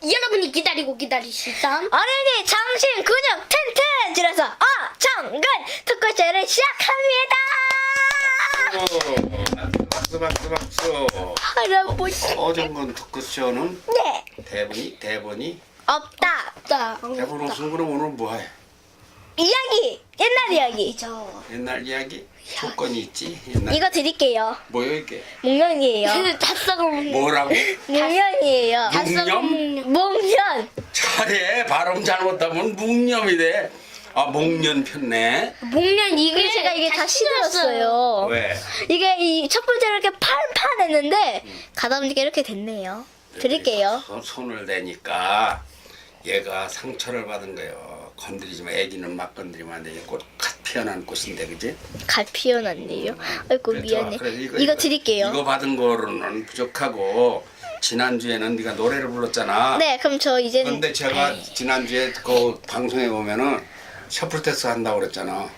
여러분이 기다리시던 어린이 점심 근육 튼튼 줄여서 정근 토크쇼를 시작합니다. 박수. 할아버지. 어정건 토크쇼는 네. 대본이 없다. 대본 없으면 그럼 오늘 뭐해? 이야기. 옛날 이야기. 옛날 이야기? 조건이 있지. 옛날 이거 드릴게요. 뭐요 이게? 목련이에요. 닭사과 먹는 뭐라고? 목련이에요. 묵념? 목련. 잘해. 발음 잘못하면 묵념이 돼. 아 목련 폈네. 목련 이게 제가 이게 다 시들었어요. 왜? 이게 이 첫 번째로 이렇게 팔판 했는데 가다 보니까 이렇게 됐네요. 드릴게요. 손을 대니까 얘가 상처를 받은 거예요. 건드리지 마. 애기는 막 건드리면 안 돼. 꽃 피어난 꽃인데 그지? 갈 피어났네요. 아이고 그래, 미안해. 좋아. 그래, 이거 드릴게요. 이거 받은 거로는 부족하고 지난주에는 네가 노래를 불렀잖아. 네, 그럼 저 이제는. 근데 제가 지난주에 그 방송에 보면은 셔플 테스트 한다고 그랬잖아.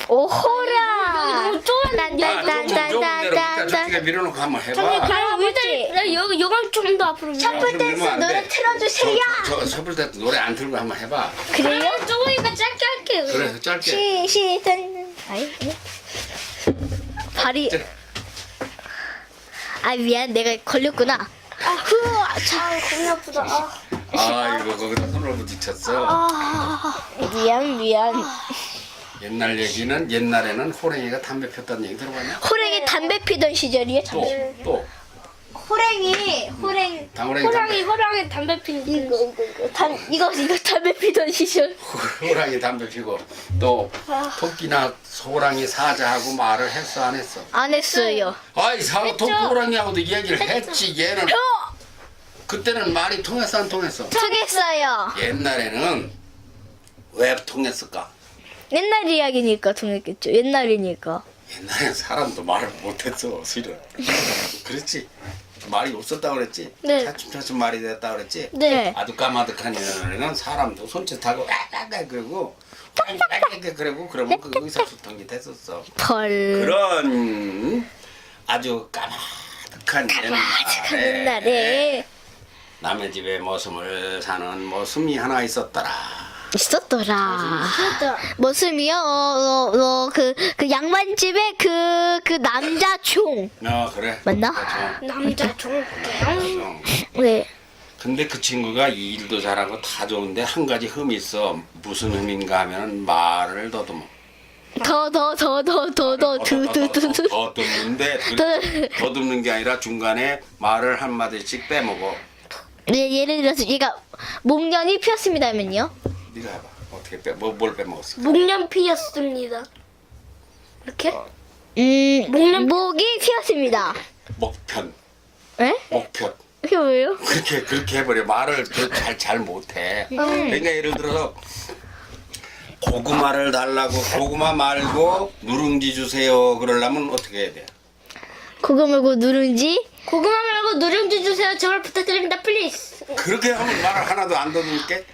오호라. 너무 좁은 좀 좁은 대로 그러니까 딴딴딴딴딴. 저쪽에 밀어놓고 한번 해봐. 그럼 일단 요건 좀 더 앞으로 셔플 좀 댄스 밀면 안 노래 돼. 틀어주세요. 저 셔플 테스트 노래 안 틀고 한번 해봐. 그래요? 좁으니까 짧게 할게요. 그래서 짧게. 시시던. 아니. 발이. 아 미안, 내가 걸렸구나. 겁나 아프다. 아이고 거기다 손을 부딪혔어. 미안. 옛날 얘기는 옛날에는 호랭이가 담배 폈다는 얘기 들어봤냐? 호랭이 담배 피던 시절이에요. 또 호랭이 당호랭이 호랑이 담배 피는 이거 담배 피던 시절. 호랑이 담배 피고 또 토끼나 호랑이 사자하고 말을 했어 안 했어? 안 했어요. 아이 토끼 호랑이하고도 이야기를 했지. 얘는 그때는 말이 통했어 안 통했어? 통했어요. 옛날에는 왜 통했을까? 옛날 이야기니까 통했겠죠. 옛날이니까. 옛날엔 사람도 말을 못했어 실은. 그렇지? 말이 없었다고 그랬지? 네. 차츰차츰 말이 됐다고 그랬지? 네. 아두까마득한 옛날에는 사람도 손짓하고 그러고 그러고 그러면 거기서 소통이 됐었어. 헐. 그런 아주 까마득한 옛날에 남의 집에 머슴을 사는 머슴이 하나 있었더라. 있었더라. 머슴이요. 그 양반집에 그 남자 종. 그래. 맞나? 남자 종. 네. 근데 그 친구가 일도 잘하고 다 좋은데 한 가지 흠이 있어. 무슨 흠인가 하면 말을 더듬어. 두두두두. 더듬는데 더듬는 게 아니라 중간에 말을 한 마디씩 빼먹어. 네, 예를 들어서 얘가 목련이 피었습니다면요. 네가 해봐. 어떻게 뭘 빼먹었어? 목련 피었습니다. 이렇게? 목이 피었습니다. 목편. 에? 목편. 그게 뭐예요? 그렇게 해버려. 말을 잘 못해. 그러니까 예를 들어서 고구마를 달라고 고구마 말고 누룽지 주세요. 그러려면 어떻게 해야 돼? 그거 말고 누룽지? 고구마 말고 누룽지 주세요. 제발 부탁드립니다. 플리즈. 그렇게 하면 말을 하나도 안 더듬게.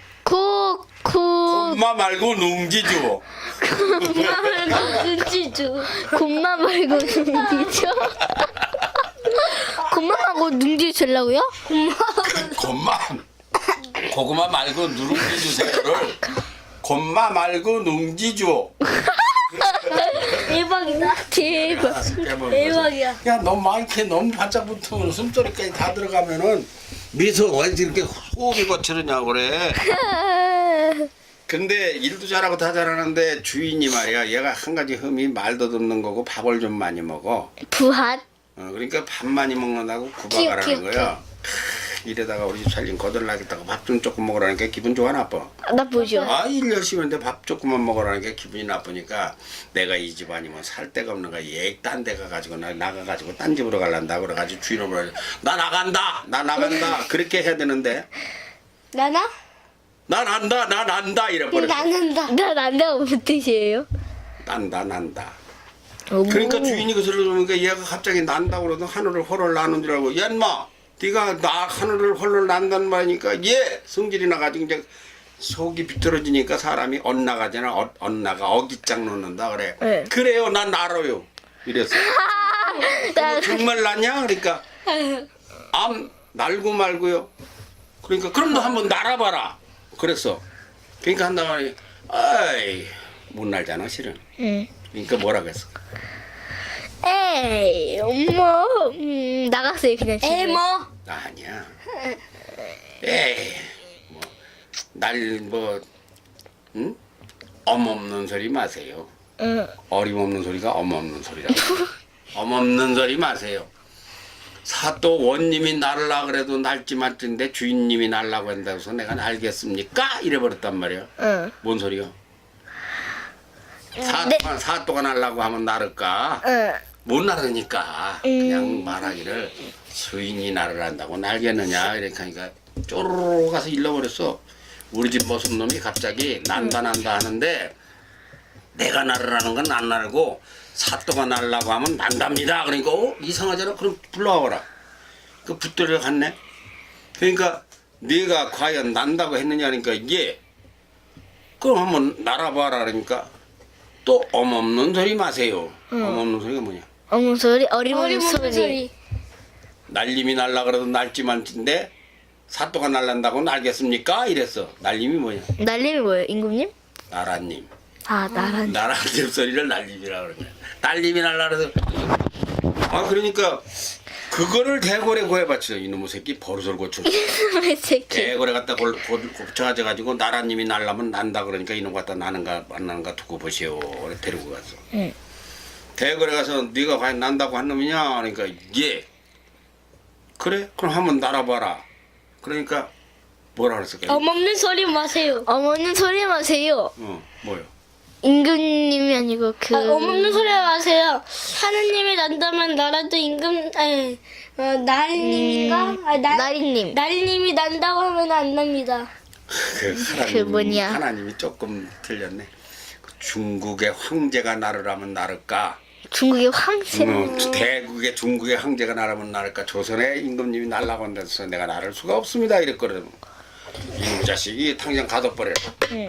고구마 말고 누룽지 줘. 누룽지 줘. 곰마 말고 누룽지죠? 곰마 말고 누룽지 주려고요? 고구마 말고 누룽지 주세요를 고구마 말고 누룽지 줘. 대박이다. 대박. 대박이야. 야, 너무 이렇게 너무 바짝 붙으면 숨소리까지 다 들어가면은 미소 왠지 이렇게 호흡이 거칠으냐고 그래. 근데 일도 잘하고 다 잘하는데 주인이 말이야. 얘가 한 가지 흠이 말 더듬는 거고 밥을 좀 많이 먹어. 부핫. 그러니까 밥 많이 먹는다고 구박하라는 거야. 이러다가 우리 집 살림 거들나겠다고 밥 좀 조금 먹으라니까 기분 좋아 나빠? 나쁘죠. 일 열심히 했는데 밥 조금만 먹으라니까 기분이 나쁘니까 내가 이 집 아니면 살 데가 없는 거야. 얘 딴 데 가가지고 나가가지고 딴 집으로 갈란다 그래가지고 주인을 불러서 나 나간다 그렇게 해야 되는데 나나? 난 안다 이래버렸어. 나는다. 난 안다고 무슨 뜻이에요? 난다. 그러니까 주인이 그 소리를 들으니까 얘가 갑자기 난다고 그러더니 하늘을 헐헐 나는 줄 알고 야 인마 네가 나 하늘을 헐헐 난다는 말이니까 얘 성질이 나가지고 이제 속이 비틀어지니까 사람이 엇나가잖아. 엇나가 어깃장 놓는다 그래. 네. 그래요 난 알아요 이랬어. 정말 났냐 그러니까 날고 말고요. 그러니까 그럼 너 한번 날아봐라. 그랬어. 그러니까 한다고 하니 아이 못 날잖아 실은. 응. 그러니까 뭐라 그랬어? 에이, 엄마. 나갔어요, 그냥 집에. 에이 뭐 아니야. 에이 뭐날뭐 응? 엄없는 소리 마세요. 응. 어림없는 소리가 엄없는 소리라고. 엄없는 소리 마세요. 사또 원님이 날라 그래도 날지 말지인데 주인님이 날라고 한다고 해서 내가 날겠습니까? 이래버렸단 말이야. 응. 뭔 소리야? 네. 사또가 날라고 하면 나를까? 응. 못 나르니까 그냥 말하기를 주인이 나를 한다고 날겠느냐 이렇게 하니까 쪼르르 가서 일러버렸어. 우리 집 모습 놈이 갑자기 난다 하는데 내가 나르라는 건 안 나르고 사또가 날라고 하면 난답니다. 그러니까 이상하잖아. 그럼 불러와라. 그 붙들려 갔네. 그러니까 네가 과연 난다고 했느냐 하니까 예. 그럼 한번 날아봐라 그러니까 또 엄없는 소리 마세요. 엄없는 소리가 뭐냐? 어머 소리, 어림없는 어림없는 소리. 소리. 날림이 날라 그래도 날지 말지인데 사또가 날란다고 날겠습니까? 이랬어. 날림이 뭐냐? 날림이 뭐예요, 임금님? 나라님. 아, 나란. 나라님 소리를 날림이라 그러네. 날림이 날라 그래서 아 그러니까 그거를 대궐에 고해바치죠. 이놈의 새끼 버릇을 고쳐. 왜 새끼? 대궐에 갖다 곱쳐가지고 나라님이 날라면 난다 그러니까 이놈 갖다 나는가 안 나는가 두고 보시오. 그래 데리고 갔어. 응. 대궐에 가서 네가 과연 난다고 한 놈이냐? 그러니까 예. 그래? 그럼 한번 날아봐라. 그러니까 뭐라 그랬을까? 엄없는 소리 마세요. 어머는 소리 마세요. 뭐요? 임금님이 아니고 그. 엄없는 소리 마세요. 하느님이 난다면 나라도 날님인가? 나리님. 날님이 난다고 하면 안 납니다. 하나님, 그 뭐냐? 하나님이 조금 틀렸네. 중국의 황제가 나르라면 나를까? 중국의 황제. 대국의 중국의 황제가 나르면 나를까? 조선의 임금님이 날라고 한다서 내가 나를 수가 없습니다. 이랬거든. 이놈 자식이 당장 가둬버려. 응.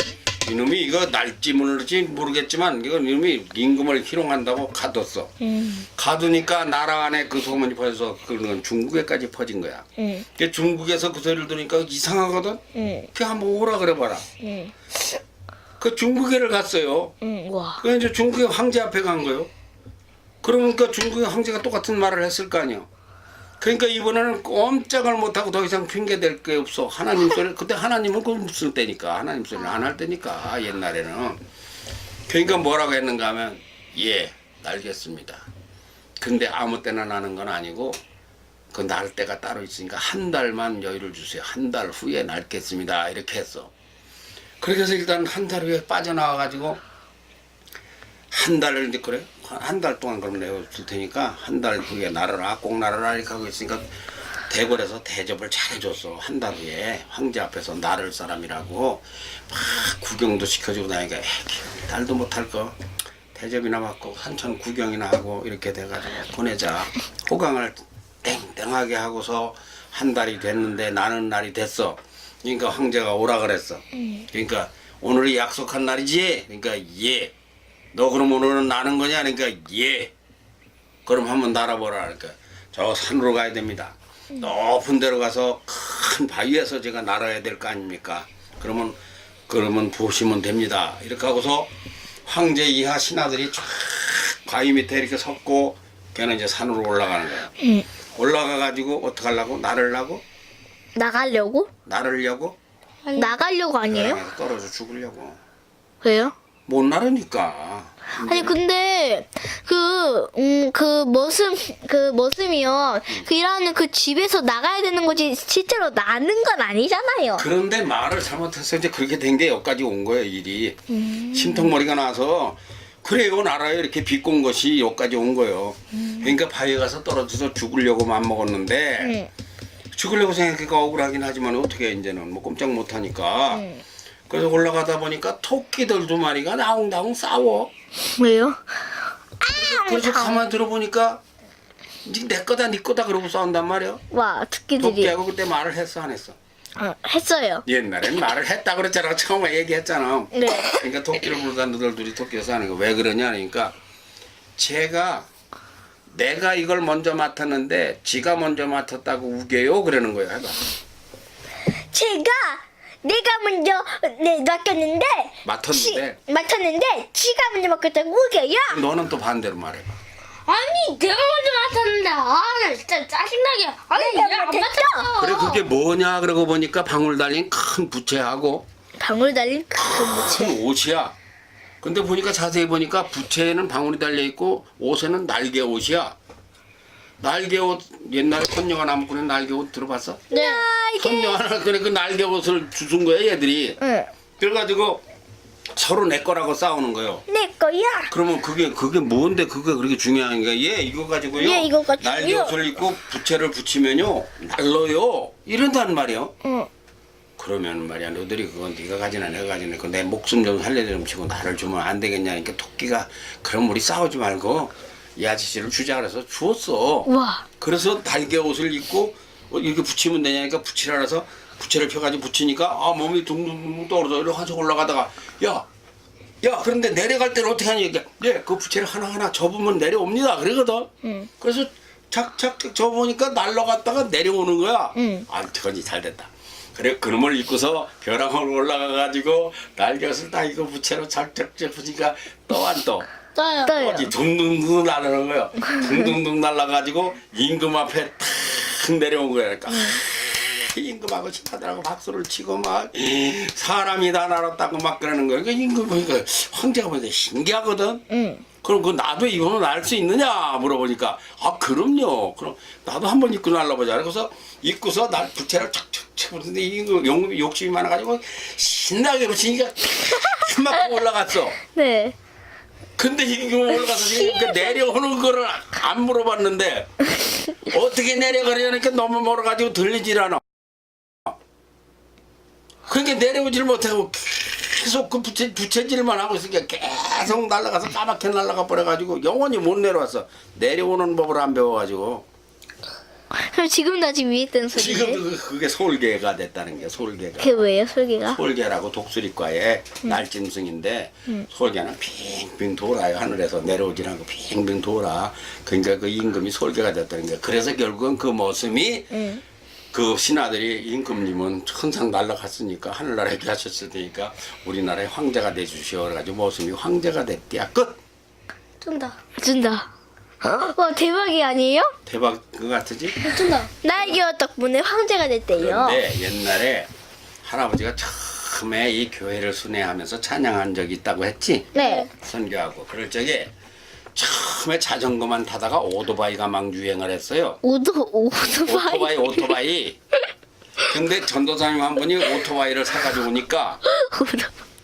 이놈이 이거 날지 모르겠지만 이놈이 임금을 희롱한다고 가뒀어. 가두니까 나라 안에 그 소문이 퍼져서 그건 중국에까지 퍼진 거야. 응. 그 중국에서 그 소리를 들으니까 이상하거든. 응. 그 한번 오라 그래봐라. 응. 그 중국에를 갔어요. 응. 와. 그 이제 중국의 황제 앞에 간 거예요. 그러니까 중국의 황제가 똑같은 말을 했을 거 아니야. 그러니까 이번에는 꼼짝을 못하고 더 이상 핑계댈 게 없어. 하나님 소리 그때 하나님은 그 무슨 때니까 하나님 소리를 안 할 때니까 옛날에는. 그러니까 뭐라고 했는가 하면 예 날겠습니다. 근데 아무 때나 나는 건 아니고 그 날 때가 따로 있으니까 한 달만 여유를 주세요. 한 달 후에 날겠습니다. 이렇게 했어. 그렇게 해서 일단 한 달 후에 빠져나와가지고 한 달을 이제 그래 한 달 동안 그럼 내가 줄 테니까 한 달 후에 날아라 꼭 날아라 이렇게 하고 있으니까 대궐에서 대접을 잘해줬어. 한 달 후에 황제 앞에서 나를 사람이라고 막 구경도 시켜주고 나니까 달도 못할 거 대접이나 받고 한천 구경이나 하고 이렇게 돼가지고 보내자. 호강을 땡땡하게 하고서 한 달이 됐는데 나는 날이 됐어. 그러니까 황제가 오라 그랬어. 그러니까 오늘이 약속한 날이지. 그러니까 예. 너 그럼 오늘은 나는 거냐? 그러니까 예. 그럼 한번 날아보라. 그러니까 저 산으로 가야 됩니다. 높은 데로 가서 큰 바위에서 제가 날아야 될 거 아닙니까? 그러면 보시면 됩니다. 이렇게 하고서 황제 이하 신하들이 쫙 바위 밑에 이렇게 섰고 걔는 이제 산으로 올라가는 거야. 올라가 가지고 어떻게 하려고? 나르려고? 나가려고? 나르려고? 나가려고 아니에요? 그래, 떨어져 죽으려고. 왜요? 못 나르니까. 아니 근데 그 머슴이요. 그 일하는 그 집에서 나가야 되는 거지 실제로 나는 건 아니잖아요. 그런데 말을 잘못해서 이제 그렇게 된 게 여기까지 온 거예요 일이. 심통머리가 나서 그래요 나라에 이렇게 비꼰 것이 여기까지 온 거예요. 그러니까 바위에 가서 떨어져서 죽으려고 맘먹었는데 죽으려고 생각하니까 억울하긴 하지만 어떻게 이제는 뭐 꼼짝 못하니까 그래서 올라가다 보니까 토끼들 두 마리가 나웅나웅 싸워. 왜요? 그래서 가만 들어보니까 내 거다 네 거다 그러고 싸운단 말이야. 와 토끼들이 토끼하고 그때 말을 했어 안 했어? 했어요. 옛날엔 말을 했다 그랬잖아. 처음에 얘기했잖아. 네. 그러니까 토끼를 부르다 너들 둘이 토끼에서 하는 거 왜 그러냐 그러니까 내가 이걸 먼저 맡았는데 지가 먼저 맡았다고 우겨요 그러는 거야. 해봐. 내가 먼저 맡겼는데 맡았는데 지가 먼저 맡겼다고 우겨요. 너는 또 반대로 말해봐. 아니 내가 먼저 맡았는데 나 진짜 짜증나게. 아니 내가 내가 안 맡았죠? 맡았어. 그래 그게 뭐냐 그러고 보니까 방울 달린 큰 부채하고 방울 달린 큰 무채. 큰 옷이야. 근데 보니까 자세히 보니까 부채에는 방울이 달려 있고 옷에는 날개 옷이야. 날개 옷 옛날에 선녀가 나무꾼에 날개 옷 들어봤어? 네. 선녀가 그래 그 날개 옷을 주sun 거야 얘들이. 응. 그래가지고 서로 내 거라고 싸우는 거요. 내 거야. 그러면 그게 뭔데 그게 그렇게 중요한 게 얘 이거 가지고요. 얘 이거 가지고요. 날개 옷을 입고 부채를 붙이면요 날러요 이런단 말이요. 응. 그러면 말이야 너들이 그건 네가 가지나 내가 가지나 그 내 목숨 좀 살려좀 치고 나를 주면 안 되겠냐니까 토끼가 그럼 우리 싸우지 말고 이 아저씨를 주자 그래서 주었어. 와. 그래서 날개 옷을 입고 이렇게 붙이면 되냐니까 붙이라 그래서 부채를 펴가지고 붙이니까 아 몸이 둥둥둥 떠오르서 이렇게 한쪽 올라가다가 야 그런데 내려갈 때는 어떻게 하냐 그 부채를 하나하나 접으면 내려옵니다 그러거든. 응. 그래서 착착 접으니까 날라갔다가 내려오는 거야. 응. 아 저건지 잘 됐다. 그래 그놈을 입고서 벼랑으로 올라가가지고 날개옷을 딱 이거 부채로 착착 접으니까 또 안 떠. 떠요. 떠요. 어디 둥둥둥 날아오는 거예요. 둥둥둥 날아가지고 임금 앞에 탁 내려온 거야. 그러니까 임금하고 신하들하고 박수를 치고 막 사람이 다 날았다고 막 그러는 거야. 그러니까 임금 보니까 황제가 보니까 신기하거든. 응. 그럼 그 나도 이거는 날 수 있느냐 물어보니까 아 그럼요. 그럼 나도 한번 입고 날라보자. 그래서 입고서 날 부채를 척척 쳐보는데 이거 욕심이 많아가지고 신나게 붙이니까 막 올라갔어. 네. 근데 이거 올라가서 지금 내려오는 거를 안 물어봤는데 어떻게 내려가려니까 너무 멀어가지고 들리질 않아. 그러니까 내려오질 못하고 계속 그 부채질만 하고 있으니까 계속 날아가서 까맣게 날아가 버려가지고 영원히 못 내려왔어. 내려오는 법을 안 배워가지고. 그럼 지금 나 지금 위에 있던 소리. 지금 그게 솔개가 됐다는 게 솔개가. 그게 뭐예요, 솔개가? 솔개라고 독수리과의 날짐승인데 솔개는 빙빙 돌아요. 하늘에서 내려오질 않고 빙빙 돌아. 그러니까 그 임금이 솔개가 됐다는 거야. 그래서 결국은 그 모습이 그 신하들이 임금님은 천상 날아갔으니까 하늘나라에 계셨을 테니까 우리나라의 황제가 돼주시오. 그래가지고 모습이 황제가 됐대야. 끝! 뜬다. 준다. 와 대박이 아니에요? 대박 그거 같으지? 뜬다. 날개와 덕분에 황제가 됐대요. 그런데 옛날에 할아버지가 처음에 이 교회를 순회하면서 찬양한 적이 있다고 했지? 네. 선교하고 그럴 적에 처음에 자전거만 타다가 오토바이가 막 유행을 했어요. 오토바이. 오토바이. 근데 전도사님 한 분이 오토바이를 사가지고 오니까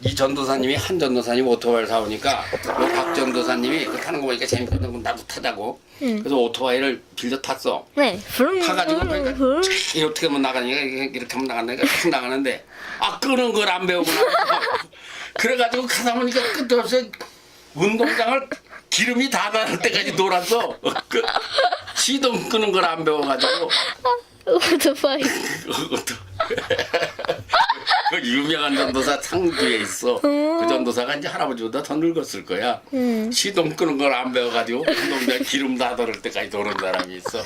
이 전도사님이 한 전도사님 오토바이를 사오니까 박 전도사님이 그 타는 거 보니까 재밌거든. 나도 타자고. 그래서 오토바이를 빌려 탔어. 네. 타가지고 그러니까 이렇게 하면 나가니까 이렇게 하면 나가니까 쭉 나가는데 아 끄는 걸 안 배우구나. 그래가지고 가다 보니까 끝도 없이 운동장을 기름이 다 나를 때까지 놀았어. 시동 끄는 걸 안 배워가지고. 오토바이. 그것도 그 유명한 전도사 상주에 있어. 그 전도사가 이제 할아버지보다 더 늙었을 거야. 시동 끄는 걸 안 배워가지고 운동장 기름 다 들을 때까지 도는 사람이 있어.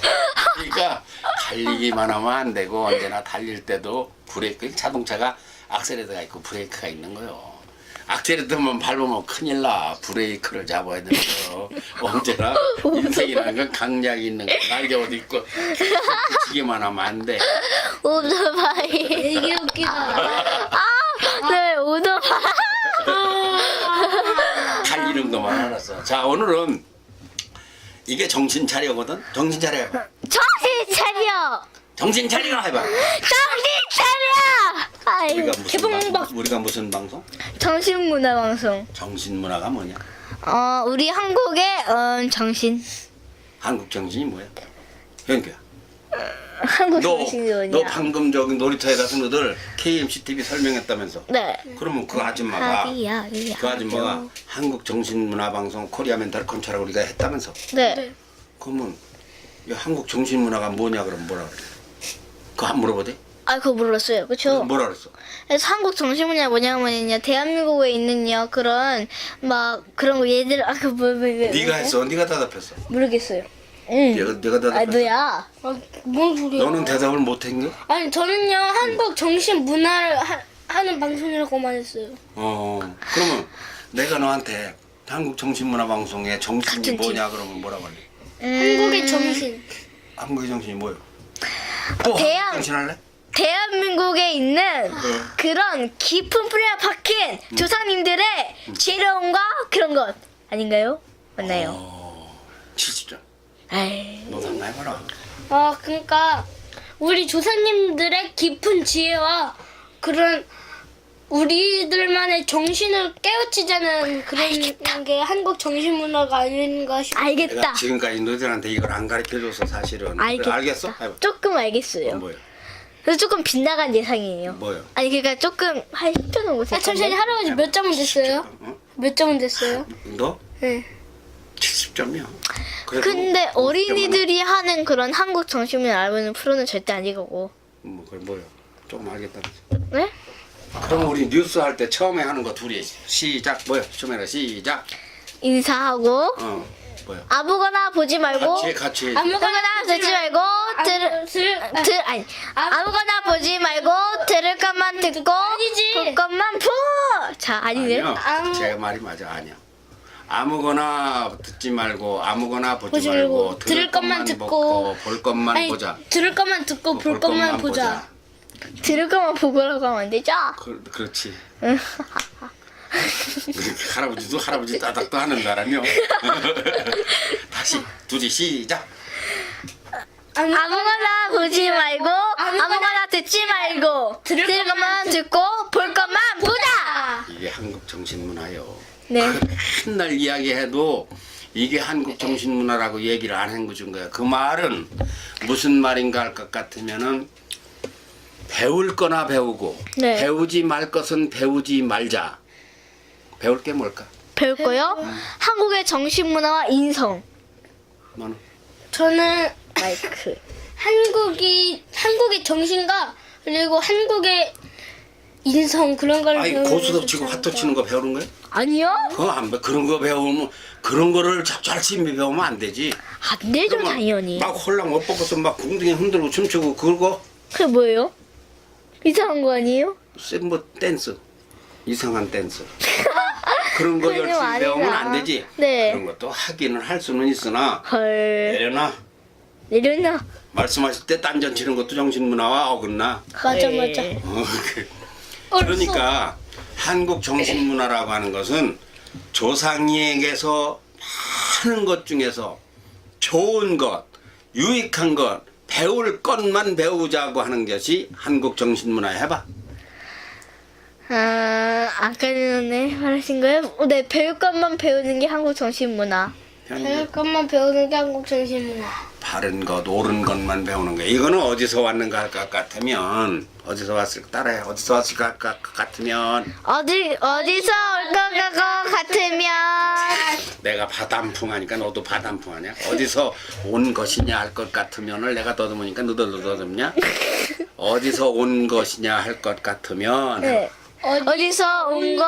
그러니까 달리기만 하면 안 되고 언제나 달릴 때도 브레이크 자동차가 악셀레터가 있고 브레이크가 있는 거요. 악셀레터만 밟으면 큰일 나. 브레이크를 잡아야 되는 거요. 언제나 인생이라는 건 강약이 있는 거. 날개 옷 입고 붙이기만 하면 안 돼. 오토바이. 되게 웃기다. 네, 오토바이. 달리는 것만 알았어. 자 오늘은 이게 정신 차려거든. 정신 차려 해봐. 정신 차려. 정신 차리라 해봐. 정신 차려. 아이고. 우리가 무슨 방송? 정신문화 방송. 정신문화가 뭐냐? 우리 한국의 정신. 한국 정신이 뭐야? 현규야. 한국 너 정신이 뭐냐? 방금 저기 놀이터에 가서 너들 KMC TV 설명했다면서? 네. 그러면 그 아줌마가 아기야. 그 아줌마가 한국 정신문화 방송 코리아 멘탈 컨차라 우리가 했다면서? 네. 그러면 이 한국 정신문화가 뭐냐 그러면 뭐라 그래? 그거 안 물어보대? 그거 몰랐어요. 그쵸? 뭐라 그랬어? 그래서 한국 정신문화 뭐냐면요, 대한민국에 있는요, 그런, 막, 그런 거, 얘들, 네가 했어? 네가 대답했어? 모르겠어요. 응. 내가 대답. 너야. 뭔 소리야? 너는 대답을 못했니? 아니 저는요 한국 정신 문화를 하는 방송이라고만 했어요. 그러면 내가 너한테 한국 정신문화 방송의 정신이 같은 뭐냐 그러면 뭐라고 할래? 한국의 정신. 한국의 정신이 뭐요? 또 대한- 한국 정신 할래? 대한민국에 있는 그런 깊은 뿌리가 박힌 조상님들의 지혜로움과 그런 것 아닌가요? 맞나요? 70점. 에이. 너도 한번 해봐라. 그러니까 우리 조상님들의 깊은 지혜와 그런 우리들만의 정신을 깨우치자는 그런 게 한국 정신 문화가 아닌가 싶어. 내가 알겠다. 지금까지 너희들한테 이걸 안 가르쳐줘서 사실은. 알겠다. 알겠어? 해봐. 조금 알겠어요. 뭐요? 그래서 조금 빗나간 예상이에요. 뭐요? 아니 그러니까 조금 한 10초 정도 됐는데. 잠시만요 할아버지 몇 점은 됐어요? 어? 몇 점은 됐어요? 너? 네. 70점이야. 근데 어린이들이 하는 그런 한국 정신문화 알고는 프로는 절대 아니고. 그래 뭐요? 조금 알겠다. 네? 그럼 우리 뉴스 할 때 처음에 하는 거 둘이 시작 뭐요? 처음에 시작. 인사하고 뭐요? 아무거나 보지 말고 같이 해야지. 아무거나 듣지 말고 아니 아무거나 보지 말고 들을 것만 듣고 아니지. 볼 것만 자 아니네. 아니요. 제 말이 맞아. 아니야. 아무거나 듣지 말고 아무거나 보지 말고 들을 것만 듣고 볼 것만 아니, 보자. 들을 것만 듣고 볼 것만 보자. 들을 것만 보고라고 하면 안 되죠? 그렇지. 할아버지도 할아버지 따닥도 하는 사람이요. 다시 둘이 시작. 아무거나 보지 말고 아무거나 듣지 말고 들을 것만 듣고 볼 것만 보자. 이게 한국 정신문화요. 네. 맨날 이야기해도 이게 한국 정신문화라고 얘기를 안 해준 거야. 그 말은 무슨 말인가 할 것 같으면은 배울 거나 배우고 네. 배우지 말 것은 배우지 말자. 배울 게 뭘까? 배울 거요? 한국의 정신문화와 인성. 너는? 저는 마이크. 한국의 정신과 그리고 한국의 인성 그런 걸 아니 배우는 고스톱 게 치고 좋지 화투 치는 거 배우는 거야? 아니요? 그거 안 배. 그런 거 배우면 그런 거를 잘침이 배우면 안 되지. 안 되죠 그러면 당연히. 막 홀랑 못 벗고서 막 궁둥이 흔들고 춤추고 그거 그게 뭐예요? 이상한 거 아니에요? 뭐 댄스 이상한 댄스 그런 거 그건 열심히 배우면 아니다. 안 되지. 네. 그런 것도 하기는 할 수는 있으나 헐. 내려놔. 내려놔. 말씀하실 때 딴전 치는 것도 정신문화와 어긋나. 맞아 네. 맞아. 그러니까 한국 정신문화라고 하는 것은 조상에게서 많은 것 중에서 좋은 것, 유익한 것, 배울 것만 배우자고 하는 것이 한국 정신문화. 해봐. 아까 전에 말하신 거예요? 네, 배울 것만 배우는 게 한국 정신문화. 배울 것만 배우는 게 한국 정신 문화. 바른 것, 옳은 것만 배우는 거야. 이거는 어디서 왔는가 할 것 같으면 어디서 왔을 따라해. 어디서 왔을 것 같으면 어디서 올 것 같으면 내가 바람풍하니까 너도 바람풍하냐? 어디서 온 것이냐 할 것 같으면을 내가 더듬으니까 너도 더듬냐? 어디서 온 것이냐 할 것 같으면 네. 어디서 온 것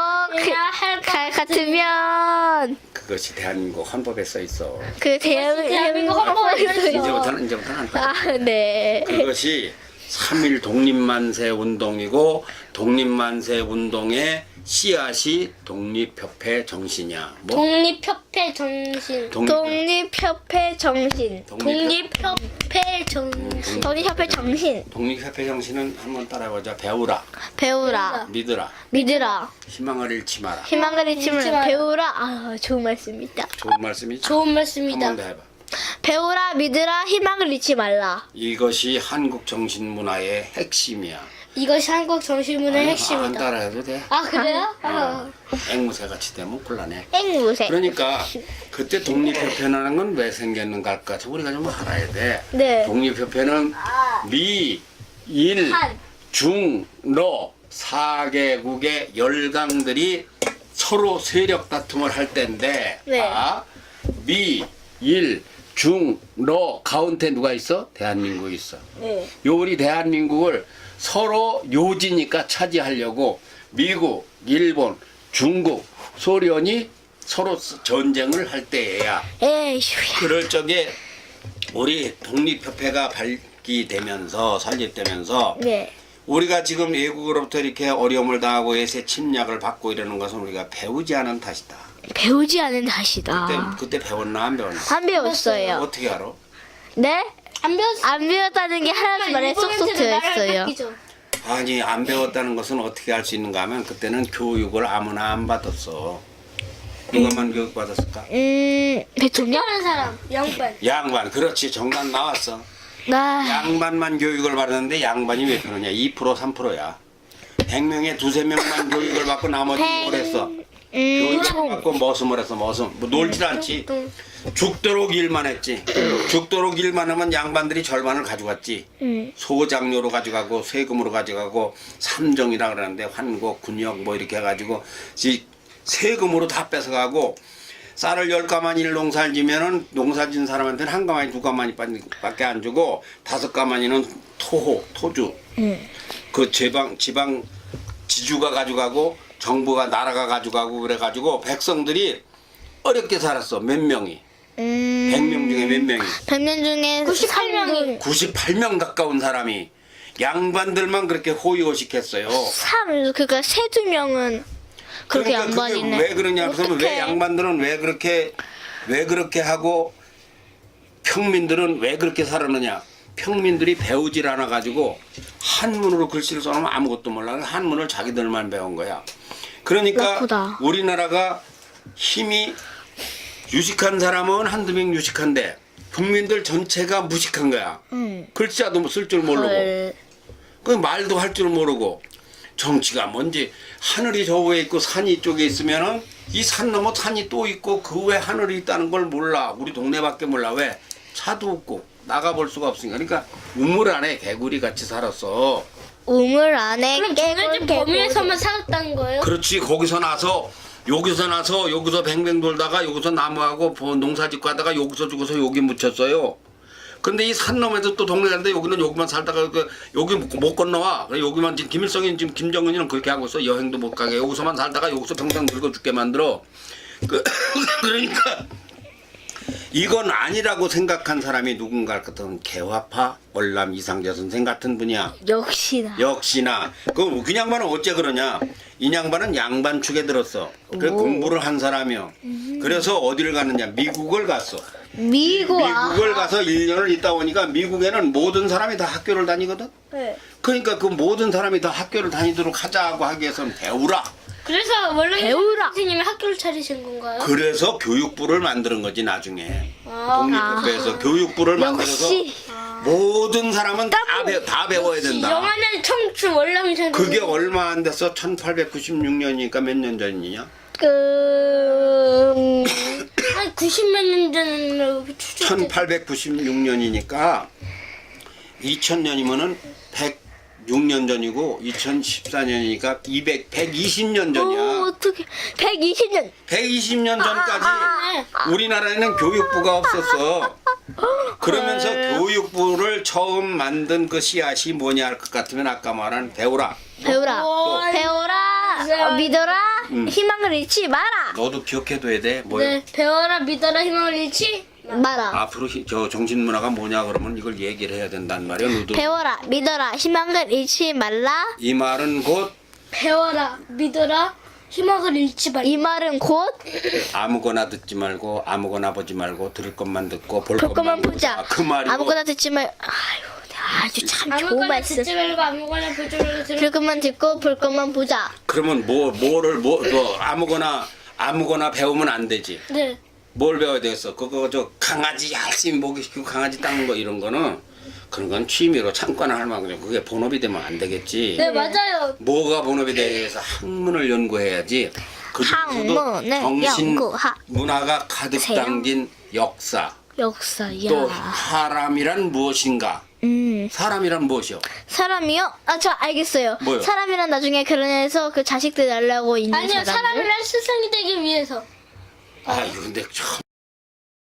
같으면 그것이 대한민국 헌법에 써 있어. 그 대한민국 헌법에 있어요. 이제부터는 안 돼. 아, 네. 그것이 3.1 독립만세 운동이고 독립만세 운동의 씨앗이 독립협회 정신이야. 뭐? 독립협회 정신. 독립협회 정신. 독립협회 정신. 독립협회 정신. 독립협회 정신은 한번 따라해보자. 배우라, 배우라. 믿으라, 믿으라. 희망을 잃지 마라. 희망을 잊지 잊지 마. 마라. 배우라. 아, 좋은 말씀입니다. 좋은 말씀이죠? 좋은 한 말씀이다. 번 더 해봐. 배우라, 믿으라, 희망을 잊지 말라. 이것이 한국 정신문화의 핵심이야. 이것이 한국 정신 문화의 안 핵심이다. 따라해도 돼. 아 그래요? 앵무새 같이 되면 곤란해. 앵무새. 그러니까 그때 독립협회라는 건 왜 생겼는가 할까 우리가 좀 알아야 돼. 네. 독립협회는 미, 일, 한. 중, 러 4개국의 열강들이 서로 세력 다툼을 할 때인데 네. 미, 일, 중, 러 가운데 누가 있어? 대한민국이 있어. 네. 요 우리 대한민국을 서로 요지니까 차지하려고 미국, 일본, 중국, 소련이 서로 전쟁을 할 때에야 에이휴야. 그럴 적에 우리 독립협회가 발기되면서 설립되면서 네. 우리가 지금 외국으로부터 이렇게 어려움을 당하고 외세 침략을 받고 이러는 것은 우리가 배우지 않은 탓이다. 배우지 않은 탓이다. 그때 배웠나 안 배웠나? 안 배웠어요. 어떻게 알아? 네? 안 배웠어. 안 배웠다는 게 하나도 말에 쏙쏙 들어있어요. 아니 안 배웠다는 것은 어떻게 알 수 있는가 하면 그때는 교육을 아무나 안 받았어. 누가만 교육 받았을까? 대통령? 특별한 사람 양반. 양반. 그렇지. 정답 나왔어. 나 양반만 교육을 받았는데 양반이 몇 프로냐? 2% 3%야. 100명에 두세 명만 교육을 받고 나머지 뭘 했어? 교육을 받고 머슴을 했어. 머슴. 뭐 놀질 않지. 죽도록 일만 했지. 죽도록 일만 하면 양반들이 절반을 가져갔지. 소장료로 가져가고 세금으로 가져가고 삼정이라 그러는데 환곡, 군역 뭐 이렇게 해가지고 세금으로 다 뺏어가고 쌀을 10가마니 농사를 지면은 농사 지은 사람한테는 1가마니 2가마니밖에 안 주고 5가마니는 토주. 그 지방 지주가 가져가고 정부가 나라가 가져가고 그래가지고 백성들이 어렵게 살았어. 몇 명이. 100명 중에 몇 명이. 100명 중에 98명이. 98명 가까운 사람이 양반들만 그렇게 호의호식했어요. 그러니까 세두 명은 그렇게 그러니까 그게 양반이네. 왜 그러냐 그러면 왜 양반들은 왜 그렇게 하고 평민들은 왜 그렇게 살았느냐. 평민들이 배우질 않아 가지고 한문으로 글씨를 써놓으면 아무것도 몰라. 한문을 자기들만 배운 거야. 그러니까 나쁘다. 우리나라가 힘이 유식한 사람은 한두 명 유식한데 국민들 전체가 무식한 거야. 글자도 쓸 줄 모르고 헐. 그 말도 할 줄 모르고 정치가 뭔지 하늘이 저 위에 있고 산이 이쪽에 있으면은 이 산 넘어 산이 또 있고 그 외 하늘이 있다는 걸 몰라. 우리 동네밖에 몰라. 왜? 차도 없고 나가볼 수가 없으니까. 그러니까 우물 안에 개구리 같이 살았어. 우물 안에 그럼 정해진 범위에서만 살았다는 거예요? 그렇지. 거기서 나서 여기서 뱅뱅 돌다가 여기서 나무하고 농사 짓고 하다가 여기서 죽어서 여기 묻혔어요. 근데 이 산 너머에도 또 동네 가는데 여기는 여기만 살다가 여기 못 건너와. 여기만 지금 김일성이 지금 김정은이는 그렇게 하고 있어. 여행도 못 가게. 여기서만 살다가 여기서 평생 늙어 죽게 만들어. 그러니까 이건 아니라고 생각한 사람이 누군가 같은 개화파 월남 이상재 선생 같은 분이야. 역시나. 그 양반은 어째 그러냐. 이 양반은 양반 축에 들었어. 그 공부를 한 사람이요. 그래서 어디를 갔느냐. 미국을 갔어. 미국을 가서 1년을 있다 오니까 미국에는 모든 사람이 다 학교를 다니거든. 네. 그러니까 그 모든 사람이 다 학교를 다니도록 하자고 하기 위해서는 배우라. 그래서 원래 배우라. 선생님이 학교를 차리신 건가요? 그래서 교육부를 만드는 거지 나중에. 아. 독립협회에서 교육부를 만들어서 역시. 모든 사람은 다 배워야 된다. 영원한 청춘 월남이 전 그게 얼마 안 됐어? 1896년이니까 몇 년 전이냐? 한 90몇 년 전으로 추정. 1896년이니까 2000년이면은 106년 전이고 2014년이니까 120년 전이야. 어떻게 120년. 120년 전까지 우리나라에는 교육부가 없었어. 그러면서 교육부를 처음 만든 그 씨앗이 뭐냐 할 것 같으면 아까 말한 배우라. 배우라. 믿어라. 희망을 잃지 마라. 너도 기억해둬야 돼. 뭐야? 네, 배워라 믿어라 희망을 잃지. 마라. 앞으로 저 정신문화가 뭐냐 그러면 이걸 얘기를 해야 된단 말이야. 너도. 배워라. 믿어라. 희망을 잃지 말라. 이 말은 곧 배워라 믿어라 희망을 잃지 말라. 이 말은 곧 아무거나 듣지 말고 아무거나 보지 말고 들을 것만 듣고 볼 볼 것만 보자. 그 말이고. 아무거나 듣지 말. 아주 참 좋은 아무거나 말씀. 듣지 말고 아무거나 보지 말고 들을 것만 듣고 볼 것만 보자. 그러면 뭐 아무거나 배우면 안 되지. 네. 뭘 배워야 되겠어? 그거 저 강아지 열심히 목욕시키고 강아지 닦는 거 이런 거는 그런 건 취미로 잠깐 할 만큼 그게 본업이 되면 안 되겠지. 네 맞아요. 뭐가 본업이 되겠어? 학문을 연구해야지. 그중에서도 학문을 정신 연구하. 문화가 가득 세요. 담긴 역사. 역사야. 또 사람이란 무엇인가? 사람이란 무엇이요? 사람이요? 저 알겠어요. 뭐요? 사람이란 나중에 결혼해서 그 자식들 낳으려고 있는 아니요 사람들. 사람이란 세상이 되기 위해서. 이거 근데 처음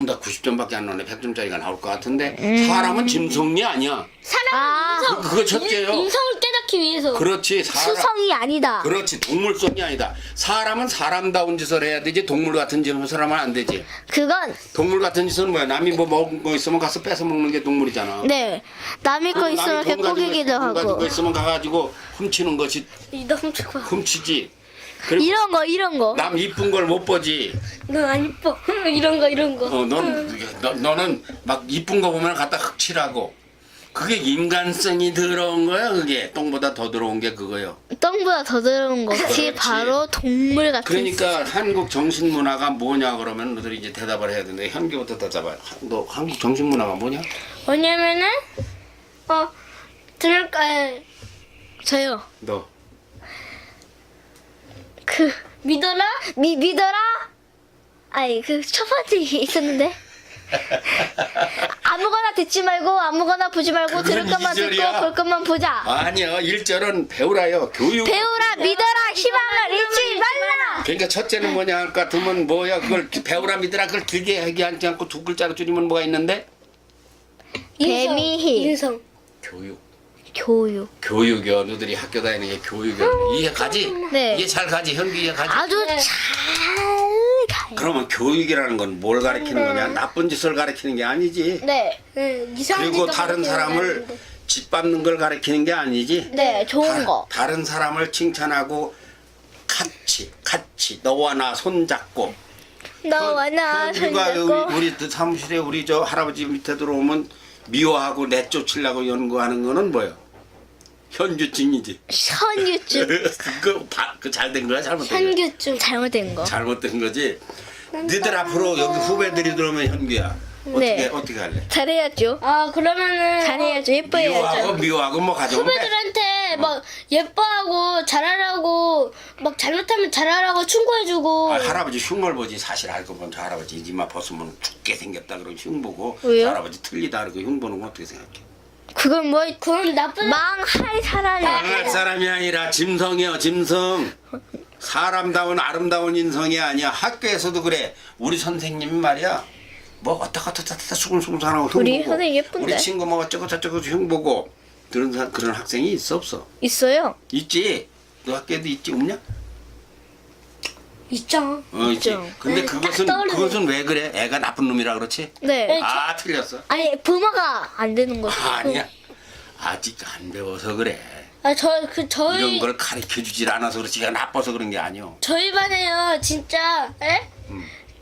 다 90점밖에 안 나오네. 100점짜리가 나올 것 같은데 사람은 짐승이 아니야. 사람은 인성. 그거 첫째요. 인성을 깨닫게 쌓기 위해서. 그렇지. 수성이 아니다. 그렇지. 동물성이 아니다. 사람은 사람다운 짓을 해야 되지 동물 같은 짓을 하면 안 되지. 그건 동물 같은 짓은 뭐야? 남이 뭐 먹은 거 있으면 가서 뺏어 먹는 게 동물이잖아. 네 남의 거 있으면 이렇게 꾸기기도 돈 가지고 하고 있으면 가가지고 훔치는 것이 너 훔쳐봐. 훔치지. 그리고 이런 거 남 이쁜 걸 못 보지. 넌 안 이뻐. 이런 거. 너는 막 이쁜 거 보면 갖다 흑칠하고. 그게 인간성이 들어온 거야. 그게 똥보다 더 들어온 게 그거요. 똥보다 더 더러운 것이 그렇지. 바로 동물 같은. 그러니까 한국 정신문화가 뭐냐 그러면 너들이 이제 대답을 해야 되는데 현기부터 대답해. 너 한국 정신문화가 뭐냐? 뭐냐면은 들을까 저요. 너 그 믿어라. 믿어라. 아니 그 첫 번째 있었는데. 아무거나 듣지 말고 아무거나 보지 말고 들을 그건 것만 듣고 이절이야. 볼 것만 보자. 아니요 1절은 배우라요. 교육. 배우라 믿어라 희망을 잃지 말라. 그러니까 첫째는 뭐냐 할 것 같으면 뭐야 그걸 배우라 믿으라 그걸 길게 얘기하지 않고 두 글자로 줄이면 뭐가 있는데? 배미희. 인성. 교육. 교육. 교육이요. 너들이 학교 다니는 게 교육이요. 이해 가지? 네. 이해 잘 가지? 현기 이해 가지? 아주 네. 잘 가요. 그러면 교육이라는 건 뭘 가르치는 거냐? 나쁜 짓을 가르치는 게 아니지. 네. 이상한 그리고 짓도 다른 하게 사람을 되는데. 짓밟는 걸 가르치는 게 아니지. 네, 좋은 거. 다른 사람을 칭찬하고 같이 너와 나 손잡고. 너와 나 현주가 손잡고. 우리 사무실에 우리 저 할아버지 밑에 들어오면 미워하고 내쫓으려고 연구하는 거는 뭐야? 현주증이지. 현유증. 그 잘된 거야 잘못된 거야? 현규증. 잘못된 거. 잘못된 거지. 너희들 앞으로 여기 후배들이 들어오면 현규야. 네. 어떻게 할래? 잘해야죠. 그러면은 잘해야죠. 예뻐해야죠. 미워하고 뭐 가져오면 돼. 후배들한테 막 예뻐하고 잘하라고 막 잘못하면 잘하라고 충고해주고. 할아버지 흉을 보지 사실 알고 보면 저 할아버지 이마 벗으면 죽게 생겼다 그러고 흉 보고 왜요? 저 할아버지 틀리다 그러고 흉 보는 건 어떻게 생각해? 그건 뭐 그건 나쁜. 망할 사람이 망할 사람이 아니라 짐승이요 짐승. 사람다운 아름다운 인성이 아니야. 학교에서도 그래. 우리 선생님이 말이야. 뭐 어떡하 수근수근하고 흉 우리 보고 선생님 예쁜데? 우리 친구 뭐 어쩌고 저쩌고 흉 보고 그런 학생이 있어 없어? 있어요. 있지. 너 학교에도 있지 없냐? 있죠. 있지. 있죠. 근데 네, 그것은 딱 떠오르네. 그것은 왜 그래? 애가 나쁜 놈이라 그렇지? 네. 아 틀렸어. 아니 부모가 안 되는 거죠. 아니야. 아직 안 배워서 그래. 저희 이런 걸 가르쳐 주질 않아서 그렇지. 걔가 나빠서 그런 게 아니오. 저희 반에요 진짜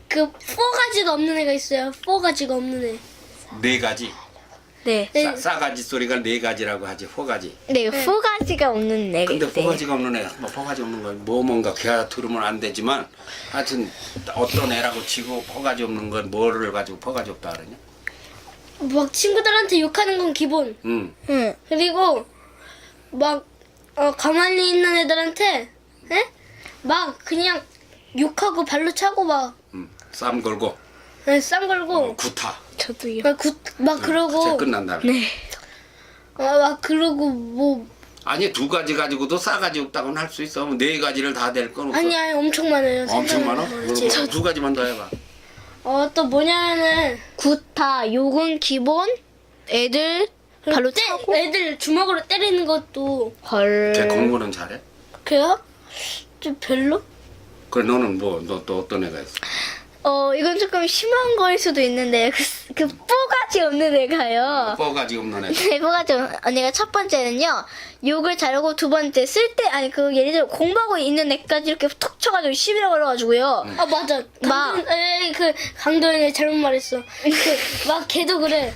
그 4가지가 없는 애가 있어요. 4가지가 없는 애. 네 가지. 네. 네. 싸가지 소리가 네 가지라고 하지. 4가지. 네, 후가지가 없는 애가 근데 있대. 4가지가 없는 애, 뭐 4가지 없는 건 뭐 뭔가 걔가 들으면 안 되지만 하여튼 어떤 애라고 치고 4가지 없는 건 뭐를 가지고 4가지 없다 그러냐? 막 친구들한테 욕하는 건 기본. 응. 응. 그리고 막 가만히 있는 애들한테 막 그냥 욕하고 발로 차고 막 싸움 걸고 쌈 걸고 구타. 저도요. 막 제 그러고 끝난 다음에. 네. 막 그러고 뭐 아니 2가지 가지고도 싸가지 없다고는 할 수 있어. 4가지를 다 될 건 없어. 아니 엄청 많아요. 엄청 많아? 생각해보면. 그럼 2가지만 더 해봐. 또 뭐냐면은 구타, 욕은 기본, 애들 발로 차고. 애들 주먹으로 때리는 것도 헐. 걔 공부는 잘해? 그래요? 좀 별로? 그래 너는 뭐 너 또 어떤 애가 있어? 이건 조금 심한 거일 수도 있는데 그 뽀가지 없는 애가요. 4가지 없는 애. 네, 뽀가지 없는 언니가 첫 번째는요. 욕을 잘하고 두 번째 예를 들어 공부하고 있는 애까지 이렇게 톡 쳐가지고 시비를 걸어가지고요. 맞아. 강도현이 잘못 말했어. 막 걔도 그래.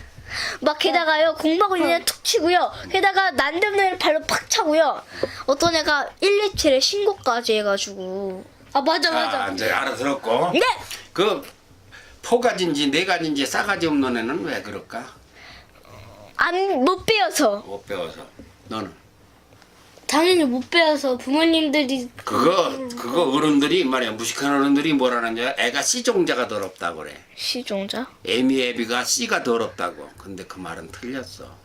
막 게다가요 공부하고 있는 애 툭 치고요. 게다가 난데없는 애를 발로 팍 차고요. 어떤 애가 127에 신고까지 해가지고. 자 이제 알아들었고. 네. 그 4가지인지 4가지인지 싸가지 없는 애는 왜 그럴까? 못 배워서. 못 배워서. 너는? 당연히 못 배워서 부모님들이 그거 어른들이 말이야 무식한 어른들이 뭐라는지 알아? 애가 C종자가 더럽다고 그래. 시종자? 애미애비가 C가 더럽다고. 근데 그 말은 틀렸어.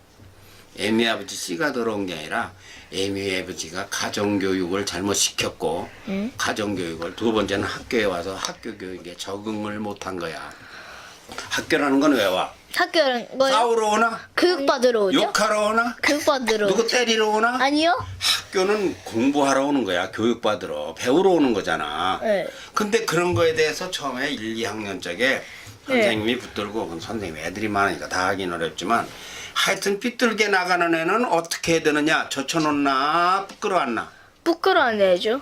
애미아버지 C가 더러운 게 아니라 애미아버지가 가정교육을 잘못 시켰고 가정교육을 두 번째는 학교에 와서 학교교육에 적응을 못한 거야. 학교라는 건 왜 와? 학교는 거 싸우러 오나? 교육받으러 오죠? 욕하러 오나? 교육받으러 누구 오죠? 때리러 오나? 아니요? 학교는 공부하러 오는 거야. 교육받으러. 배우러 오는 거잖아. 네. 근데 그런 거에 대해서 처음에 1, 2학년 쪽에 선생님이 붙들고, 그건 선생님 애들이 많으니까 다 하긴 어렵지만, 하여튼 삐뚤게 나가는 애는 어떻게 해야 되느냐? 젖혀놓나? 부끄러웠나? 부끄러워내죠.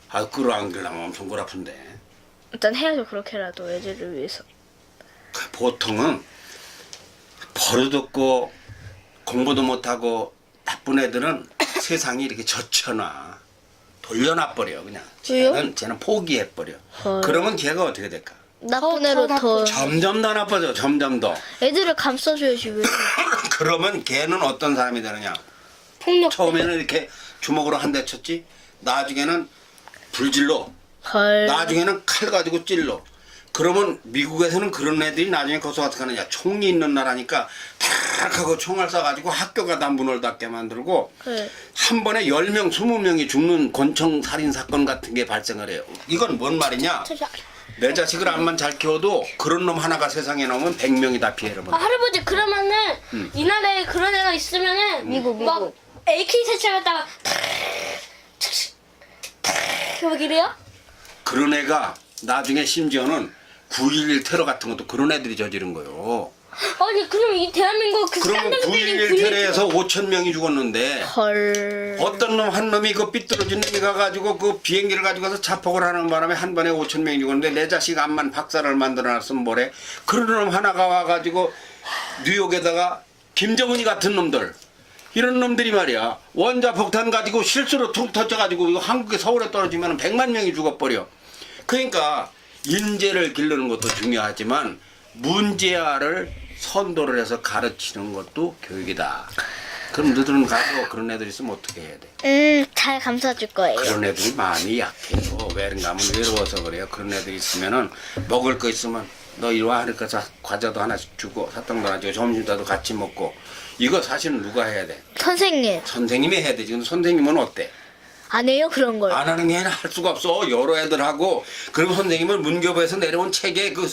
아, 끌어안기려면 엄청 골 아픈데. 일단 해야죠. 그렇게라도 애들을 위해서. 보통은 버릇없고 공부도 못하고 나쁜 애들은 세상이 이렇게 젖혀놔. 돌려놔버려, 그냥. 왜요? 쟤는 포기해버려. 헐. 그러면 걔가 어떻게 될까? 나쁜 애로 더 점점 더 나빠져, 점점 더. 애들을 감싸줘야지 왜? 그러면 걔는 어떤 사람이 되느냐? 폭력. 처음에는 이렇게 주먹으로 한 대 쳤지, 나중에는 불질러, 헐. 나중에는 칼 가지고 찔러. 그러면 미국에서는 그런 애들이 나중에 거기서 어떻게 하느냐? 총이 있는 나라니까 탁 하고 총알 쏴가지고 학교가 다 문을 닫게 만들고 네. 한 번에 10명, 20명이 죽는 권총 살인 사건 같은 게 발생을 해요. 이건 뭔 말이냐? 내 자식을 암만 잘 키워도 그런 놈 하나가 세상에 나오면 100명이 다 피해를 아, 본다. 할아버지 그러면은 이 나라에 그런 애가 있으면은 미국. 막 AK 설치 갖다가 막 이래요? 그런 애가 나중에 심지어는 9.11 테러 같은 것도 그런 애들이 저지른 거요. 아니 그럼 이 대한민국 그 그러면 쌍둥이 9.11 테러에서 5,000명이 죽었는데 헐. 어떤 놈 한 놈이 그 삐뚤어진 놈이 가가지고 그 비행기를 가지고 가서 자폭을 하는 바람에 한 번에 5,000명이 죽었는데 내 자식 암만 박사를 만들어놨으면 뭐래? 그런 놈 하나가 와가지고 뉴욕에다가 김정은이 같은 놈들, 이런 놈들이 말이야, 원자폭탄 가지고 실수로 툭 터져가지고 이거 한국에 서울에 떨어지면 100만 명이 죽어버려. 그러니까 인재를 기르는 것도 중요하지만 문제아를 선도를 해서 가르치는 것도 교육이다. 그럼 너희들은 가서 그런 애들 있으면 어떻게 해야 돼? 잘 감싸줄 거예요. 그런 애들이 마음이 약해요. 왜인가 하면 외로워서 그래요. 그런 애들이 있으면은 먹을 거 있으면 너 이리 와 하니까 과자도 하나씩 주고 사탕도 하나 주고 점심도 같이 먹고. 이거 사실은 누가 해야 돼? 선생님 선생님이 해야 되지. 근데 선생님은 어때? 안 해요 그런 걸. 안 하는 게 아니라 할 수가 없어. 여러 애들하고. 그리고 선생님은 문교부에서 내려온 책에 그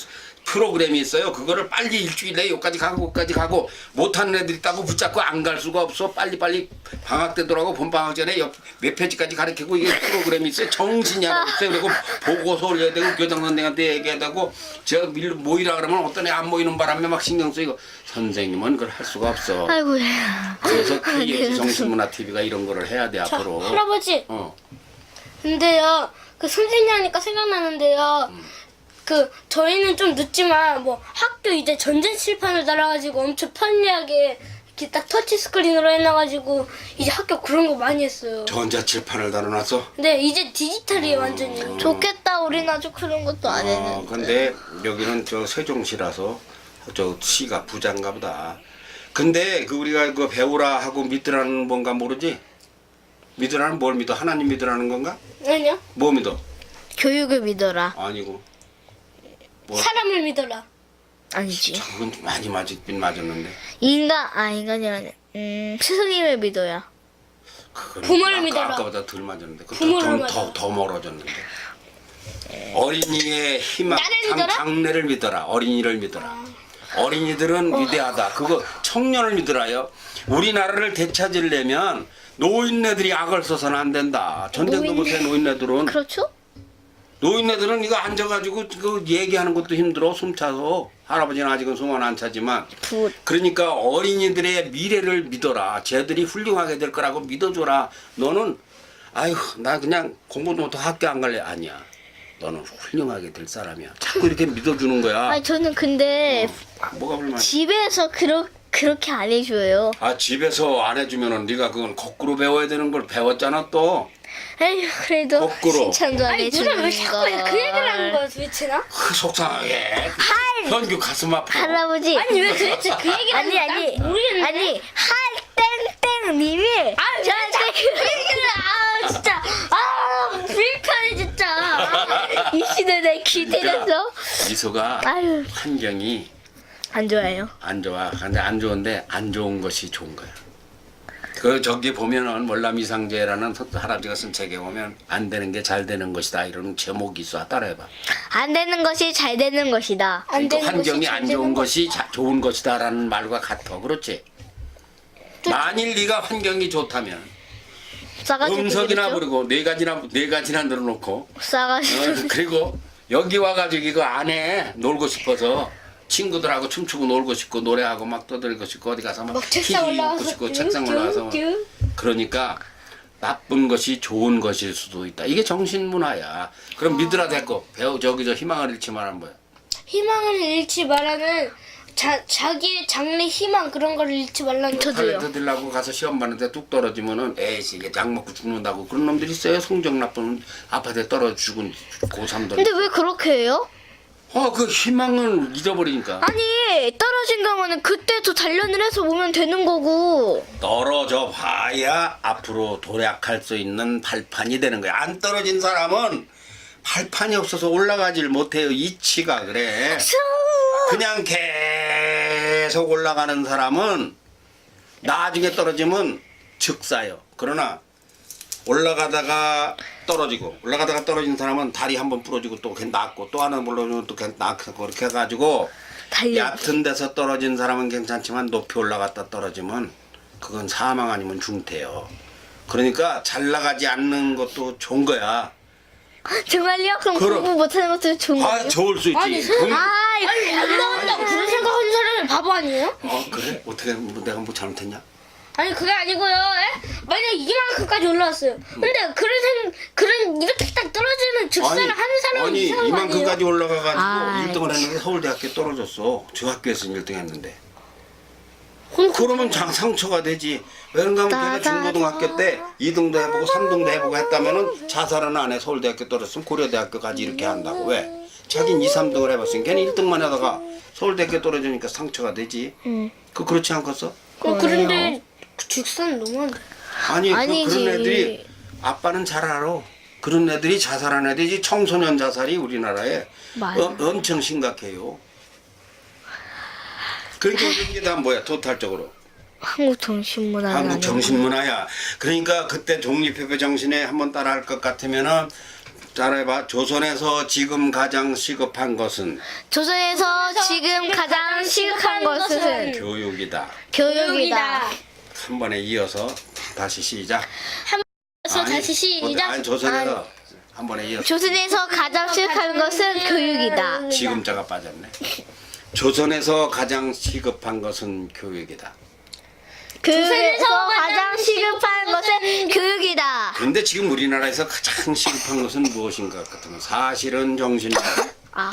프로그램이 있어요. 그거를 빨리 일주일 내에 여기까지 가고 여기까지 가고 못하는 애들이 있다고 붙잡고 안 갈 수가 없어. 빨리빨리 방학 때더라고 봄방학 전에 몇 페이지까지 가르치고 이게 프로그램이 있어요. 정신이 하나 없어요. 그리고 보고서 올려야 되고 교장 선생님한테 얘기해야 되고 제가 모이라 그러면 어떤 애 안 모이는 바람에 막 신경 쓰이고 선생님은 그걸 할 수가 없어. 아이고야. 그래서 KBS 정신문화TV가 이런 거를 해야 돼 저 앞으로. 할아버지 어. 근데요 그 선생님 하니까 생각나는데요 그 저희는 좀 늦지만 뭐 학교 이제 전자 칠판을 달아가지고 엄청 편리하게 이렇게 딱 터치 스크린으로 해놔가지고 이제 학교 그런 거 많이 했어요. 전자칠판을 달아놨어? 근데 이제 디지털이에요 완전히. 좋겠다. 우린 아주 그런 것도 안 했는데. 근데 여기는 저 세종시라서 저 시가 부자인가 보다. 근데 그 우리가 그 배우라 하고 믿으라는 뭔가 모르지? 믿으라는 뭘 믿어? 하나님 믿으라는 건가? 아니요. 뭐 믿어? 교육을 믿어라. 아니고. 뭐? 사람을 믿어라. 아니지. 그건 많이 맞긴 맞았는데. 인간이 아니라 스승님을 믿어야. 그거는 부모를 믿어라. 아까보다 덜 맞았는데. 부모를 더 멀어졌는데. 어린이의 희망, 나를 믿어라? 장래를 믿어라. 어린이를 믿어라. 어린이들은 위대하다. 그거 청년을 믿으라요. 우리나라를 되찾으려면 노인네들이 악을 써서는 안 된다. 전쟁도 못해 노인네들은. 그렇죠? 노인네들은 이거 앉아가지고 그 얘기하는 것도 힘들어. 숨 차서. 할아버지는 아직은 숨은 안 차지만. 그러니까 어린이들의 미래를 믿어라. 쟤들이 훌륭하게 될 거라고 믿어줘라. 너는 아유 나 그냥 공부도 못하고 학교 안 갈래. 아니야. 너는 훌륭하게 될 사람이야. 자꾸 이렇게 믿어주는 거야. 아니 저는 근데 뭐가 불만이야? 집에서 그렇게 안 해줘요. 아 집에서 안 해주면은 네가 그건 거꾸로 배워야 되는 걸 배웠잖아 또. 에휴 그래도 거꾸로. 칭찬도 안 아니 해주는 누나 왜 자꾸 그 얘기를 하는 거야 도대체나? 속상하게. 현규 가슴 아파. 할아버지. 아니 왜 도대체 그 얘기를 아니 하는 아니 거야? 모르겠는데. 아니 할땡땡님이 저한테 그 얘기를 아 진짜 아 불편해 진짜. 이 시대에 귀 때려서 미소가 아유 환경이 안 좋아요. 안 좋아. 근데 안 좋은데 안 좋은 것이 좋은 거야. 그 저기 보면은 월남 이상제라는 할아버지가 쓴 책에 보면 안 되는 게 잘 되는 것이다 이런 제목이 있어. 따라해봐. 안 되는 것이 잘 되는 것이다. 안 그러니까 되는 환경이 것이 잘 안 되는 좋은 것이 좋은 것이다라는 말과 같아. 그렇지? 만일 네가 환경이 좋다면 싸가지 음석이나 부르고 네 가지나 늘어놓고 싸가지. 그리고 여기 와가지고 이거 안에 놀고 싶어서 친구들하고 춤추고 놀고 싶고 노래하고 막 떠들고 싶고 어디 가서 막 책상 TV 올라가서 보고 싶고 책상 올라가서 쭉. 그러니까 나쁜 것이 좋은 것일 수도 있다. 이게 정신문화야. 그럼 믿으라 됐고 배우 저기 저 희망을 잃지 말란 뭐야. 희망을 잃지 말라는 자기의 장래 희망 그런 걸 잃지 말라는 저도요. 탤런트 들라고 가서 시험 봤는데 뚝 떨어지면은 에이씨 이게 약 먹고 죽는다고 그런 놈들이 있어요. 성적 나쁜 아파트에 떨어져 죽은 고3들. 근데 왜 그렇게 해요? 그 희망을 잃어버리니까. 아니 떨어진다면은 그때 더 단련을 해서 오면 되는 거고. 떨어져 봐야 앞으로 도약할 수 있는 발판이 되는 거야. 안 떨어진 사람은 발판이 없어서 올라가질 못해요. 이치가 그래. 그냥 계속 올라가는 사람은 나중에 떨어지면 즉사요. 그러나 올라가다가 떨어지고 올라가다가 떨어진 사람은 다리 한번 부러지고 또 낫고 또 하나 물러주면 또 낫고 그렇게 해가지고 단련. 얕은 데서 떨어진 사람은 괜찮지만 높이 올라갔다 떨어지면 그건 사망 아니면 중태요. 그러니까 잘 나가지 않는 것도 좋은 거야. 정말요? 그럼 그럼. 공부 못하는 것도 좋은 거예요? 좋을 수 있지. 아니, 아니 안 나온다고 그런 생각하는 사람이 바보 아니에요? 그래? 어떻게 내가 뭐 잘못했냐? 아니 그게 아니고요. 만약 이만큼까지 올라왔어요. 근데 그런 이렇게 딱 떨어지는 즉사를 하는 사람은 아니 이상한 거 아니에요? 이만큼까지 올라가가지고 아이, 1등을 했는데 서울대학교 떨어졌어. 저 학교에서 1등 했는데. 그럼 그러면 상처가 되지. 왜냐면 걔가 중고등학교 때 2등도 해보고 3등도 해보고 했다면은 자살은 안 해. 서울대학교 떨어졌으면 고려대학교까지 이렇게 한다고. 왜? 자긴 2, 3등을 해봤으니까 걔는 1등만 하다가 서울대학교 떨어지니까 상처가 되지. 그렇지 않겠어? 그런데 즉사는 너무한데. 아니 아니지. 그런 애들이 아빠는 잘 알아. 그런 애들이 자살한 애들이 청소년 자살이 우리나라에 맞아. 엄청 심각해요. 그러니까 이게 다 뭐야 토탈적으로 한국 정신문화. 한국 정신문화야. 그러니까 그때 독립협회 정신에 한번 따라할 것 같으면은 따라해봐. 조선에서 지금 가장 시급한 것은 조선에서 지금 가장 시급한 것은 교육이다. 교육이다. 한 번에 이어서 다시 시작. 그래서 다시 시작. 아니 조선에서 한 번에 이어서 조선에서 가장 시급한 것은 교육이다. 지금자가 빠졌네. 조선에서 가장 시급한 것은 교육이다. 조선에서 가장 시급한 것은 교육이다. 근데 지금 우리나라에서 가장 시급한 것은 무엇인가 같으면 사실은 정신문화. 아,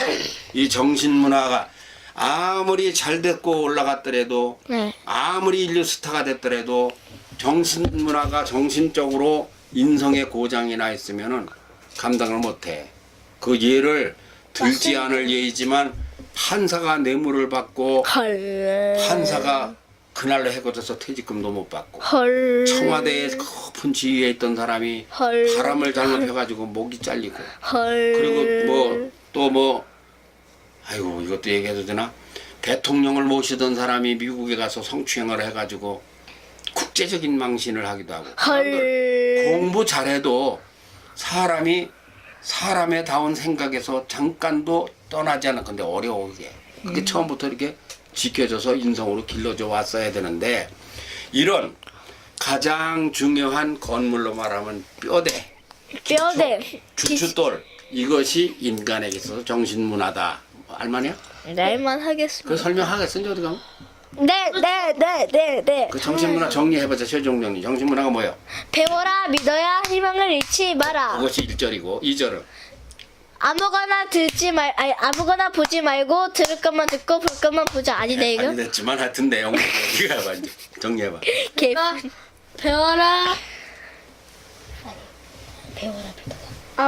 이 정신문화가 아무리 잘 됐고 올라갔더라도 네. 아무리 인류 스타가 됐더라도 정신문화가 정신적으로 인성의 고장이 나 있으면은 감당을 못해. 그 예를 들지 않을 예이지만 판사가 뇌물을 받고 헐. 판사가 그날로 해고돼서 퇴직금도 못 받고 헐. 청와대에 높은 지위에 있던 사람이 헐. 바람을 잘못해가지고 목이 잘리고 헐. 그리고 또 아이고 이것도 얘기해도 되나? 대통령을 모시던 사람이 미국에 가서 성추행을 해가지고 국제적인 망신을 하기도 하고 헐. 공부 잘해도 사람이 사람의 다운 생각에서 잠깐도 떠나지 않아. 근데 어려워 이게. 그게 처음부터 이렇게 지켜져서 인성으로 길러져 왔어야 되는데 이런 가장 중요한 건물로 말하면 뼈대, 뼈대. 주춧돌 이것이 인간에게 있어서 정신문화다. 알만해요? 날만 하겠습니다. 그 설명하겠어 이제 어디 가면? 네. 그 정신문화 정리해보자. 최종정리. 정신문화가 뭐예요? 배워라, 믿어야, 희망을 잃지 마라. 그것이 1절이고 2절은 아무거나 보지 말고 들을 것만 듣고 볼 것만 보자. 아니네 이거. 아니 됐지만 하여튼 내용 네가 해봐 이제 정리해봐. 개. 배워라.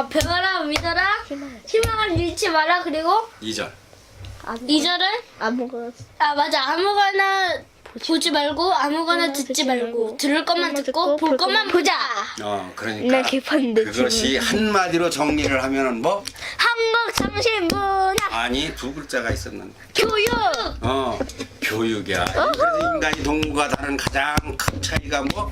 배워라, 믿어라, 희망을 잃지 마라. 그리고 2절 2절은 아무거나. 맞아. 아무거나 보지 말고 아무거나 듣지 말고 들을 것만 듣고 볼 것만 보자. 그러니까 나 개판인데, 그것이 한마디로 정리를 하면은 뭐? 한국 정신문화 아니 두 글자가 있었는데 교육. 교육이야. 그래서 인간이 동물과 다른 가장 큰 차이가 뭐?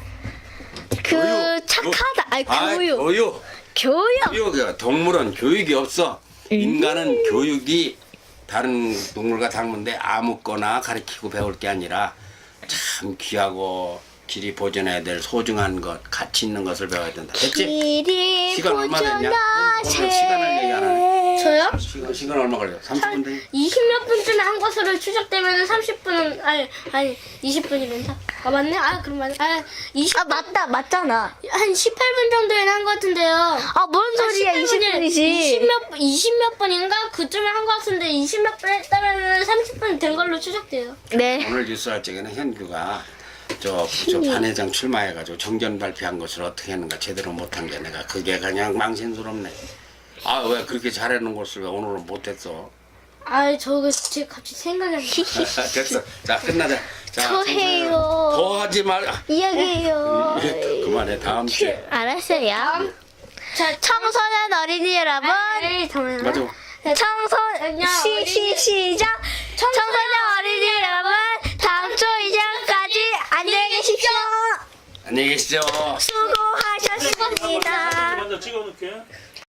착하다. 아니, 교육. 교육. 교육. 교육이야. 동물은 교육이 없어. 인간은 교육이 다른 동물과 닮은데 아무거나 가르치고 배울 게 아니라 참 귀하고 길이 보존해야 될 소중한 것, 가치 있는 것을 배워야 된다. 됐지? 길이 시간 얼마 됐냐? 보존하세. 오늘 시간을 얘기 안 하네. 저요? 시간 얼마 걸려? 30분 돼? 20몇 분쯤에 한 것으로 추적되면 30분은 아니 20분이면 아 맞네? 아 그럼 맞네. 아 20. 아, 맞잖아. 한 18분 정도에 한 것 같은데요. 아, 뭔 소리야, 20분이지. 20몇 분인가? 그쯤에 한 것 같은데 20몇 분 했다면 30분 된 걸로 추적돼요. 네. 오늘 뉴스 할 적에는 현규가 저 반회장 출마해가지고 정전 발표한 것을 어떻게 했는가 제대로 못한 게 내가 그게 그냥 망신스럽네. 아 왜 그렇게 잘해놓은 것을 왜 오늘은 못했어? 아 저거 지금 갑자기 생각이 안 나. 됐어. 자 끝나자. 자, 더 해요. 더 하지 말. 이야기해요. 그만해 다음 주에. 알았어요. 자 청소년 어린이 여러분. 잠깐만요. 맞아. 시작. 청소년 어린이 여러분, 다음 주 이 시간까지 안녕히 계십시오. 안녕히 계시죠. 수고하셨습니다. 먼저 찍어놓게.